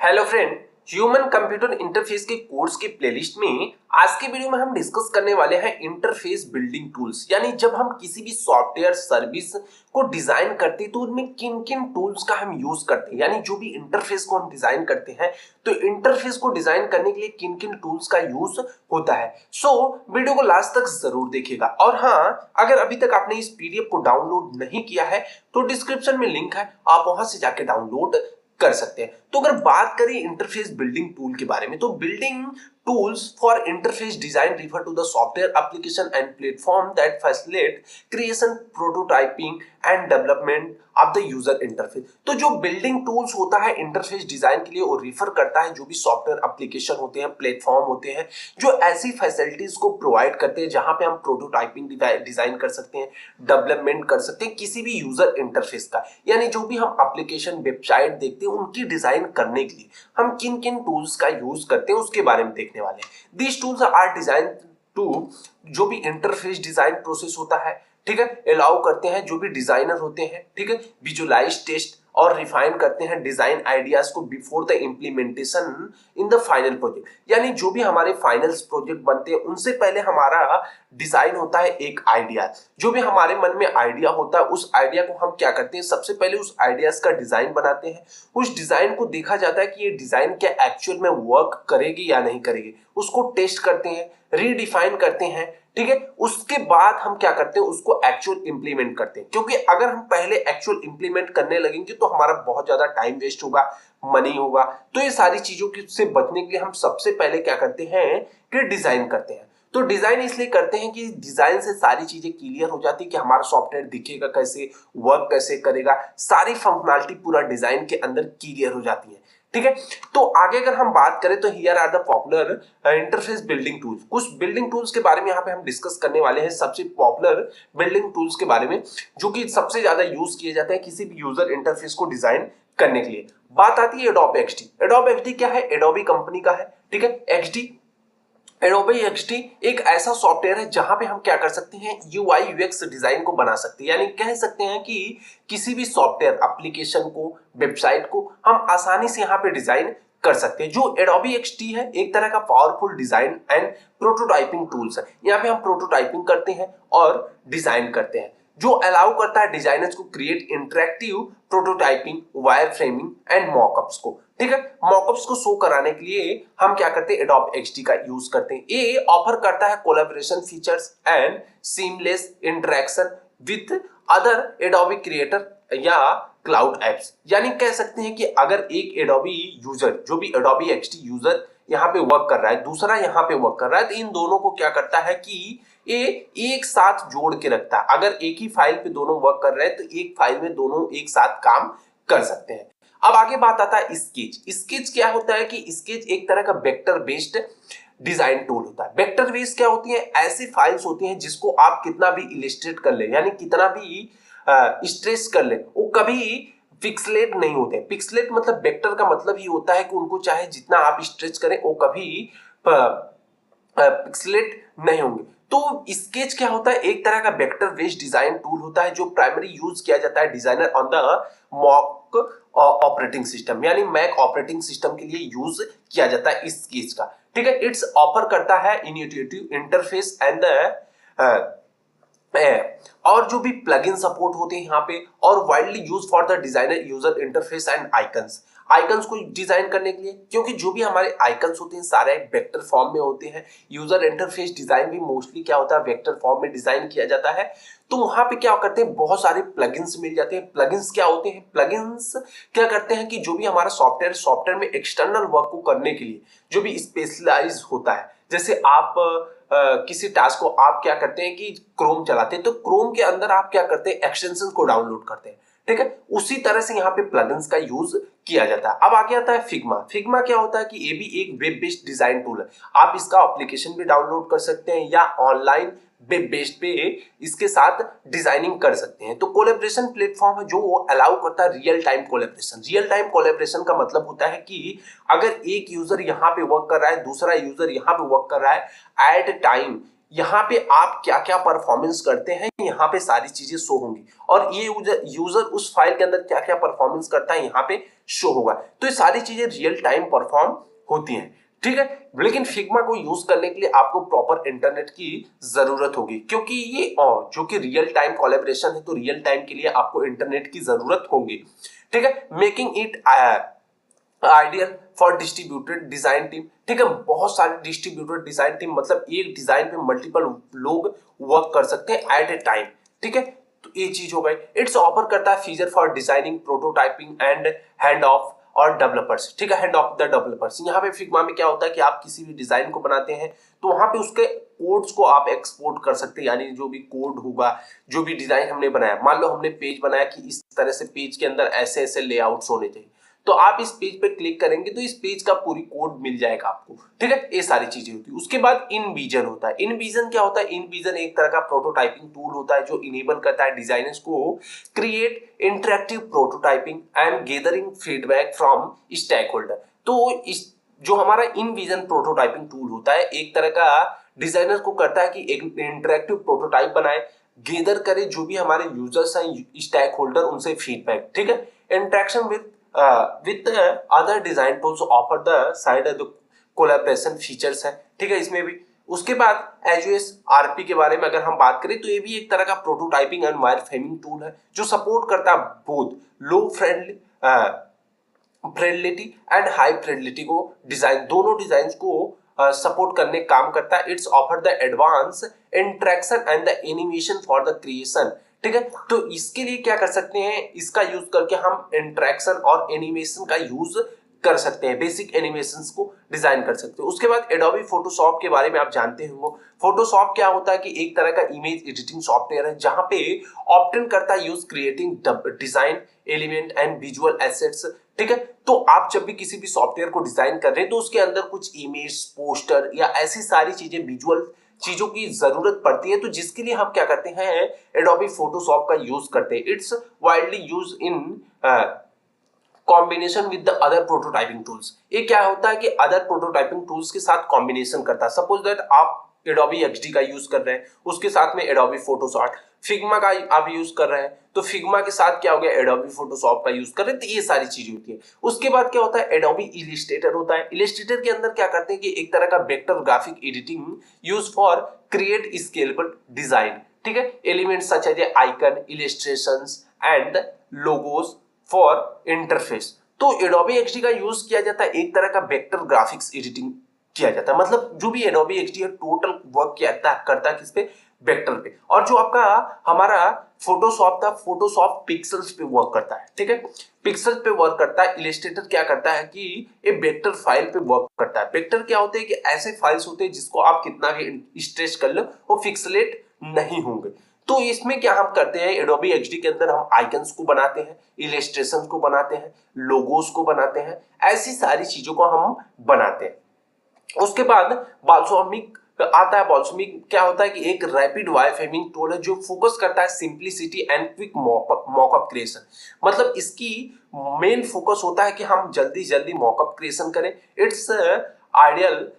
Hello friend, human computer interface के course के playlist में आज के वीडियो में हम डिस्कस करने वाले हैं इंटरफेस बिल्डिंग टूल्स। यानी जब हम किसी भी सॉफ्टवेयर सर्विस को डिजाइन करते हैं तो उनमें किन किन टूल्स का हम यूज करते हैं। यानी जो भी इंटरफेस को हम डिजाइन करते हैं तो इंटरफेस को डिजाइन करने के लिए किन किन टूल्स का यूज होता है। वीडियो को लास्ट तक जरूर देखिएगा। और हाँ, अगर अभी तक आपने इस पीडीएफ को डाउनलोड नहीं किया है तो डिस्क्रिप्शन में लिंक है, आप वहां से जाके डाउनलोड कर सकते हैं। तो अगर बात करें इंटरफेस बिल्डिंग टूल के बारे में तो building tools for interface design refer to the software application and platform that facilitate creation, prototyping and development of the user interface। तो जो बिल्डिंग टूल्स होता है इंटरफेस डिजाइन के लिए वो रिफर करता है जो भी सॉफ्टवेयर एप्लीकेशन होते हैं, प्लेटफॉर्म होते हैं जो ऐसी फैसिलिटीज को प्रोवाइड करते हैं जहां पे हम प्रोटोटाइपिंग डिजाइन कर सकते हैं, डेवलपमेंट कर सकते हैं किसी भी यूजर इंटरफेस का। यानी जो भी हम एप्लीकेशन वेबसाइट देखते हैं उनकी डिजाइन करने के लिए हम किन किन टूल्स का यूज करते हैं उसके बारे में देखने वाले हैं। These tools are designed to जो भी इंटरफेस डिजाइन प्रोसेस होता है, ठीक है, अलाउ करते हैं जो भी डिजाइनर होते हैं, ठीक है, विजुअलाइज, टेस्ट और रिफाइन करते हैं डिजाइन आइडियाज को before the implementation in the final project. यानी जो भी हमारे फाइनल प्रोजेक्ट बनते हैं उनसे पहले हमारा डिजाइन होता है एक आइडिया। जो भी हमारे मन में आइडिया होता है उस आइडिया को हम क्या करते हैं, सबसे पहले उस आइडियाज का डिजाइन बनाते हैं। उस डिजाइन को देखा जाता है कि ये डिजाइन क्या एक्चुअल में वर्क करेगी या नहीं करेगी, उसको टेस्ट करते हैं, रीडिफाइन करते हैं, ठीक है। उसके बाद हम क्या करते हैं, उसको एक्चुअल इंप्लीमेंट करते हैं। क्योंकि अगर हम पहले एक्चुअल इंप्लीमेंट करने लगेंगे तो हमारा बहुत ज्यादा टाइम वेस्ट होगा, मनी होगा। तो ये सारी चीजों से बचने के लिए हम सबसे पहले क्या करते हैं कि डिजाइन करते हैं। तो डिजाइन इसलिए करते हैं कि डिजाइन से सारी चीजें क्लियर हो जाती है कि हमारा सॉफ्टवेयर दिखेगा कैसे, वर्क कैसे करेगा, सारी फंक्शनैलिटी पूरा डिजाइन के अंदर क्लियर हो जाती है, ठीक है। तो आगे अगर हम बात करें तो here are the popular interface building tools. कुछ बिल्डिंग टूल्स के बारे में यहाँ पे हम डिस्कस करने वाले हैं, सबसे पॉपुलर बिल्डिंग टूल्स के बारे में जो कि सबसे ज्यादा यूज किए जाते हैं किसी भी यूजर इंटरफेस को डिजाइन करने के लिए। बात आती है एडोब एक्सडी। एडोब एक्सडी क्या है, एडोबी कंपनी का है, ठीक है। एक्सडी, एडोबी एक्सडी एक ऐसा सॉफ्टवेयर है जहां पे हम क्या कर सकते हैं, यूआई यूएक्स डिजाइन को बना सकते हैं। यानी कह सकते हैं कि किसी भी सॉफ्टवेयर एप्लीकेशन को, वेबसाइट को हम आसानी से यहाँ पे डिजाइन कर सकते हैं। जो एडोबी एक्सडी है एक तरह का powerful design and prototyping tools है। यहाँ पे हम प्रोटोटाइपिंग करते हैं और डिजाइन करते हैं, जो अलाउ करता है डिजाइनर्स को create interactive prototyping, wire framing and mockups को, ठीक है। मॉकअप्स को शो कराने के लिए हम क्या करते हैं, एडोब एक्सडी का यूज करते हैं। ये ऑफर करता है collaboration features and seamless interaction with other Adobe creator या क्लाउड एप्स। यानी कह सकते हैं कि अगर एक एडोबी यूजर, जो भी एडोबी एक्सडी यूजर यहाँ पे वर्क कर रहा है, दूसरा यहाँ पे वर्क कर रहा है, तो इन दोनों को क्या करता है कि ये एक साथ जोड़ के रखता है। अगर एक ही फाइल पे दोनों वर्क कर रहे हैं तो एक फाइल में दोनों एक साथ काम कर सकते हैं। अब आगे बात आता है स्केच। स्केच क्या होता है कि स्केच एक तरह का वेक्टर बेस्ड डिजाइन टूल होता है। वेक्टर बेस्ड क्या होती है, ऐसी फाइल्स होती हैं जिसको आप कितना भी इलिस्ट्रेट कर ले, यानी कितना भी स्ट्रेच कर ले, वो कभी पिक्सलेट नहीं होते। पिक्सलेट मतलब वेक्टर का मतलब ही होता है कि उनको चाहे जितना आप स्ट्रेच करें वो कभी पिक्सलेट नहीं होंगे। तो स्केच क्या होता है, एक तरह का वेक्टर बेस्ड डिजाइन टूल होता है जो प्राइमरी यूज किया जाता है designer on the mock operating system, यानी मैक ऑपरेटिंग सिस्टम के लिए यूज किया जाता है इस स्केच का, ठीक है। इट्स ऑफर करता है इनिट्यूटिव इंटरफेस एंड द और जो भी प्लगइन सपोर्ट होते हैं यहाँ पे, और widely use for the designer user interface and icons. Icons को डिजाइन करने के लिए, क्योंकि जो भी हमारे आइकन्स होते हैं सारे वेक्टर फॉर्म में होते हैं। यूजर इंटरफेस डिजाइन भी मोस्टली क्या होता है, वेक्टर फॉर्म में डिजाइन किया जाता है। तो वहां पे क्या करते हैं, बहुत सारे प्लगइन्स मिल जाते हैं। प्लगइन्स क्या होते हैं, प्लगइन्स क्या करते हैं कि जो भी हमारा सॉफ्टवेयर में एक्सटर्नल वर्क को करने के लिए जो भी स्पेशलाइज होता है, जैसे आप किसी टास्क को आप क्या करते हैं कि क्रोम चलाते हैं तो क्रोम के अंदर आप क्या करते हैं, एक्सटेंशन को डाउनलोड करते हैं, ठीक है। उसी तरह से यहाँ पे प्लगइन्स का यूज किया जाता है। अब आगे आता है फिग्मा। फिग्मा क्या होता है कि ये भी एक वेब बेस्ड डिजाइन टूल है। आप इसका एप्लीकेशन भी डाउनलोड कर सकते हैं या ऑनलाइन वेब बेस्ड पे इसके साथ डिजाइनिंग कर सकते हैं। तो कोलैबोरेशन प्लेटफॉर्म है जो अलाउ करता है real time collaboration. Real time collaboration का मतलब होता है कि अगर एक यूजर यहाँ पे वर्क कर रहा है, दूसरा यूजर यहाँ पे वर्क कर रहा है, एट टाइम यहाँ पे आप क्या क्या परफॉर्मेंस करते हैं यहाँ पे सारी चीजें शो होंगी, और ये यूजर उस फाइल के अंदर क्या क्या परफॉर्मेंस करता है यहाँ पे शो होगा। तो ये सारी चीजें रियल टाइम परफॉर्म होती हैं, ठीक है। लेकिन फिग्मा को यूज करने के लिए आपको प्रॉपर इंटरनेट की जरूरत होगी, क्योंकि ये जो कि रियल टाइम कोलैबोरेशन है, तो रियल टाइम के लिए आपको इंटरनेट की जरूरत होगी, ठीक है। Making it ideal for distributed design team, ठीक है। बहुत सारे डिस्ट्रीब्यूटेड डिजाइन टीम मतलब एक डिजाइन पे मल्टीपल लोग वर्क कर सकते हैं एट ए टाइम, ठीक है। तो ये चीज हो गई। इट्स ऑफर करता है feature for designing, prototyping and hand of और डेवलपर्स, ठीक है, हैंड ऑफ द डेवलपर्स। यहाँ पे फिग्मा में क्या होता है कि आप किसी भी डिजाइन को बनाते हैं तो वहां पे उसके कोड्स को आप एक्सपोर्ट कर सकते हैं, यानी जो भी कोड होगा, जो भी डिजाइन हमने बनाया, मान लो हमने पेज बनाया कि इस तरह से पेज के अंदर ऐसे ऐसे लेआउट्स होने चाहिए, तो आप इस पेज पे क्लिक करेंगे तो इस पेज का पूरी कोड मिल जाएगा आपको, ठीक है। ये सारी चीजें होती है। उसके बाद इनविजन होता है। इनविजन क्या होता है? इनविजन एक तरह का प्रोटोटाइपिंग टूल होता है जो इनेबल करता है डिजाइनर्स को create interactive prototyping and gathering feedback from stakeholder. तो इस जो हमारा इनविजन प्रोटोटाइपिंग टूल होता है एक तरह का डिजाइनर को करता है कि एक इंटरेक्टिव प्रोटोटाइप बनाए, गैदर करे जो भी हमारे यूजर्स हैं स्टेक होल्डर उनसे फीडबैक, ठीक है। Interaction with with other design tools offer the side the collaboration features है, ठीक है, इसमें भी। उसके बाद एजयूएस आरपी के बारे में अगर हम बात करें तो ये भी एक तरह का prototyping and wire framing tool है जो सपोर्ट करता है बोथ लो फ्रेंडलिटी एंड हाई फ्रेंडलिटी को, डिजाइन दोनों डिजाइन को सपोर्ट करने काम करता है। It's offer the advance interaction and the animation for the creation, ठीक है। तो इसके लिए क्या कर सकते हैं, इसका यूज करके हम इंटरेक्शन और एनिमेशन का यूज कर सकते हैं, बेसिक एनिमेशंस को डिजाइन कर सकते हैं। उसके बाद एडोबी फोटोशॉप के बारे में आप जानते होंगे। फोटोशॉप क्या होता है कि एक तरह का इमेज एडिटिंग सॉफ्टवेयर है जहां पे ऑप्टेन करता है use creating design element and visual assets, ठीक है। तो आप जब भी किसी भी सॉफ्टवेयर को डिजाइन कर रहे हैं तो उसके अंदर कुछ इमेज, पोस्टर या ऐसी सारी चीजें, विजुअल चीजों की जरूरत पड़ती है, तो जिसके लिए हम क्या करते हैं, एडोबी फोटोशॉप का यूज करते हैं। It's widely use in combination with the other prototyping tools. ये क्या होता है कि अदर प्रोटोटाइपिंग टूल्स के साथ कॉम्बिनेशन करता है। सपोज दैट आप एडोबी एक्सडी का यूज कर रहे हैं, उसके साथ में एडोबी फोटोशॉप, फिग्मा का आप यूज कर रहे हैं तो फिग्मा के साथ क्या हो गया, एडोबी फोटोशॉप का यूज कर रहे हैं, तो ये सारी चीजें होती है। उसके बाद क्या होता है, एडोबी इलिस्ट्रेटर होता है। इलिस्ट्रेटर के अंदर क्या करते हैं कि एक तरह का vector graphic editing use for create scalable design, ठीक है, elements such as icon, illustrations and logos for interface. तो एडोबी एक्सडी का यूज किया जाता है एक तरह का वेक्टर ग्राफिक्स एडिटिंग किया जाता है, मतलब जो भी एडोबी एक्सडी है टोटल वर्क करता है किस पे, वेक्टर पे। और जो आपका हमारा फोटोशॉप था, फोटोशॉप पिक्सल्स पे वर्क करता है, ठीक है, पिक्सल्स पे वर्क करता है। इलस्ट्रेटर क्या करता है कि ये वेक्टर फाइल पे वर्क करता है। वेक्टर क्या होते हैं कि ऐसे फाइल्स होते हैं जिसको आप कितना भी स्ट्रेच कर लो वो पिक्सलेट नहीं होंगे। तो इसमें क्या हम करते हैं, एडोबी एक्सडी के अंदर हम आइकन्स को बनाते हैं, इलस्ट्रेशन को बनाते हैं, लोगोस को बनाते हैं, ऐसी सारी चीजों को हम बनाते हैं। उसके बाद बाल्समिक आता है। बाल्समिक क्या होता है कि एक रैपिड वायर फ्रेमिंग टूल है जो फोकस करता है simplicity and quick mock-up creation. मतलब इसकी मेन फोकस होता है कि हम जल्दी जल्दी मॉकअप क्रिएशन करें। It's ideal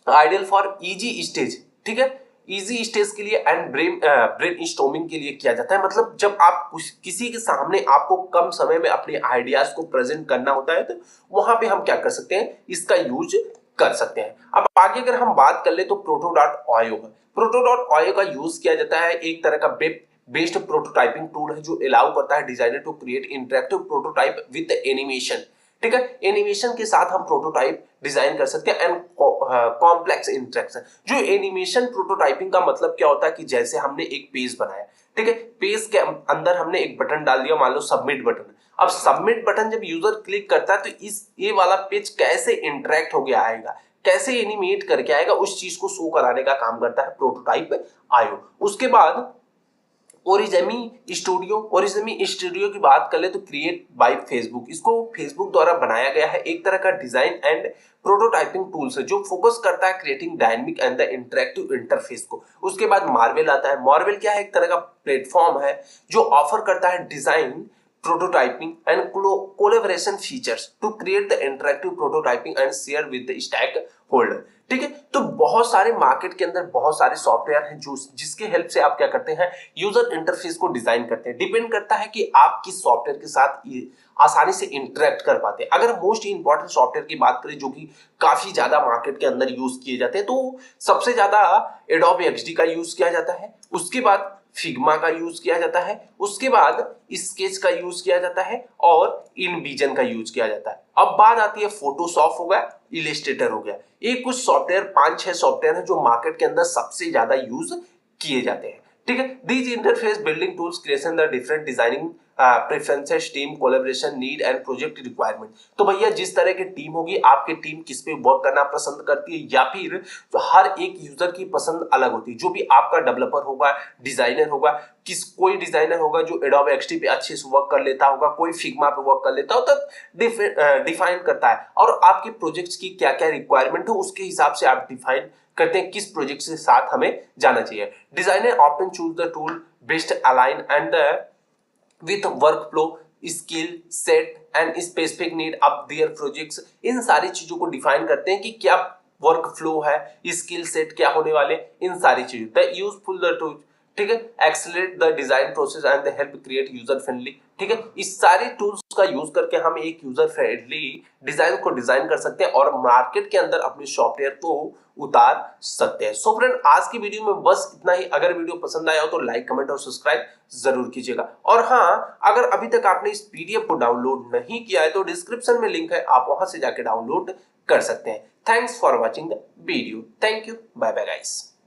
ideal for easy stage, ठीक है, इजी स्टेज के लिए एंड ब्रेन स्टॉर्मिंग के लिए किया जाता है। मतलब जब आप किसी के सामने आपको कम समय में अपने आइडियाज को प्रेजेंट करना होता है तो वहां पे हम क्या कर सकते हैं, इसका यूज कर सकते हैं। अब आगे अगर हम बात कर ले तो प्रोटो.io है। प्रोटो.io का यूज किया जाता है, एक तरह का वेब बेस्ड प्रोटोटाइपिंग टूल है जो अलाउ करता है designer to create interactive prototype with animation, ठीक है। एनिमेशन के साथ हम प्रोटोटाइप डिजाइन कर सकते हैं एंड कॉम्प्लेक्स इंटरेक्शन। जो एनिमेशन प्रोटोटाइपिंग का मतलब क्या होता है कि जैसे हमने एक पेज बनाया, ठीक है, पेज के अंदर हमने एक बटन डाल दिया, मान लो सबमिट बटन। अब सबमिट बटन जब यूजर क्लिक करता है तो इस ये वाला पेज कैसे इंटरेक्ट हो गया आएगा, कैसे एनिमेट करके आएगा, उस चीज को शो कराने का काम करता है प्रोटोटाइप आयो। उसके बाद ओरिजेमी स्टूडियो की बात कर ले तो क्रिएट बाय फेसबुक, इसको फेसबुक द्वारा बनाया गया है। एक तरह का डिजाइन एंड प्रोटोटाइपिंग टूल्स है जो फोकस करता है creating dynamic and the interactive interface को। उसके बाद मार्वेल आता है। मार्वेल क्या है, एक तरह का प्लेटफॉर्म है जो ऑफर करता है design, prototyping and collaboration features to create the interactive prototyping and share with the stakeholder, ठीक है। तो बहुत सारे मार्केट के अंदर बहुत सारे सॉफ्टवेयर हैं जो जिसके हेल्प से आप क्या करते हैं, यूजर इंटरफेस को डिजाइन करते हैं। डिपेंड करता है कि आप किस सॉफ्टवेयर के साथ आसानी से इंटरेक्ट कर पाते हैं। अगर मोस्ट इंपॉर्टेंट सॉफ्टवेयर की बात करें जो कि काफी ज्यादा मार्केट के अंदर यूज किए जाते हैं, तो सबसे ज्यादा एडोबी एक्सडी का यूज किया जाता है, उसके बाद फिग्मा का यूज किया जाता है, उसके बाद स्केच का यूज किया जाता है और इनविजन का यूज किया जाता है। अब बात आती है फोटोशॉप हो गया, इलस्ट्रेटर हो गया। ये कुछ सॉफ्टवेयर 5-6 सॉफ्टवेयर है जो मार्केट के अंदर सबसे ज्यादा यूज किए जाते हैं। ठीक है। These interface building tools creation the different designing preferences, team collaboration need and project requirement. तो भैया जिस तरह की टीम होगी, आपकी टीम किस पे वर्क करना पसंद करती है, या फिर हर एक यूजर की पसंद अलग होती है। जो भी आपका डेवलपर होगा, डिजाइनर होगा, कोई डिजाइनर होगा जो एडोबी एक्सडी पे अच्छे से वर्क कर लेता होगा, कोई फिग्मा पे वर्क कर लेता होगा, तो डिफाइन करता है। और आपके प्रोजेक्ट्स की क्या क्या रिक्वायरमेंट हो उसके हिसाब से आप डिफाइन करते हैं किस प्रोजेक्ट के साथ हमें जाना चाहिए। Designer option choose the tool best align and with workflow, skill set and specific need of their projects। इन सारी चीजों को डिफाइन करते हैं कि क्या वर्क फ्लो है, स्किल सेट क्या होने वाले, इन सारी चीजों। द यूजफुल द टूल, ठीक है, accelerate the design process and the help create user friendly. ठीक है, इस सारे टूल्स का यूज करके हम एक यूजर फ्रेंडली डिजाइन को डिजाइन कर सकते हैं और मार्केट के अंदर अपने सॉफ्टवेयर को उतार सकते हैं। सो फ्रेंड, आज की वीडियो में बस इतना ही। अगर वीडियो पसंद आया हो तो लाइक, कमेंट और सब्सक्राइब जरूर कीजिएगा। और हाँ, अगर अभी तक आपने इस पीडीएफ को डाउनलोड नहीं किया है तो डिस्क्रिप्शन में लिंक है, आप वहां से जाके डाउनलोड कर सकते हैं। Thanks for watching the video. Thank you, bye bye guys.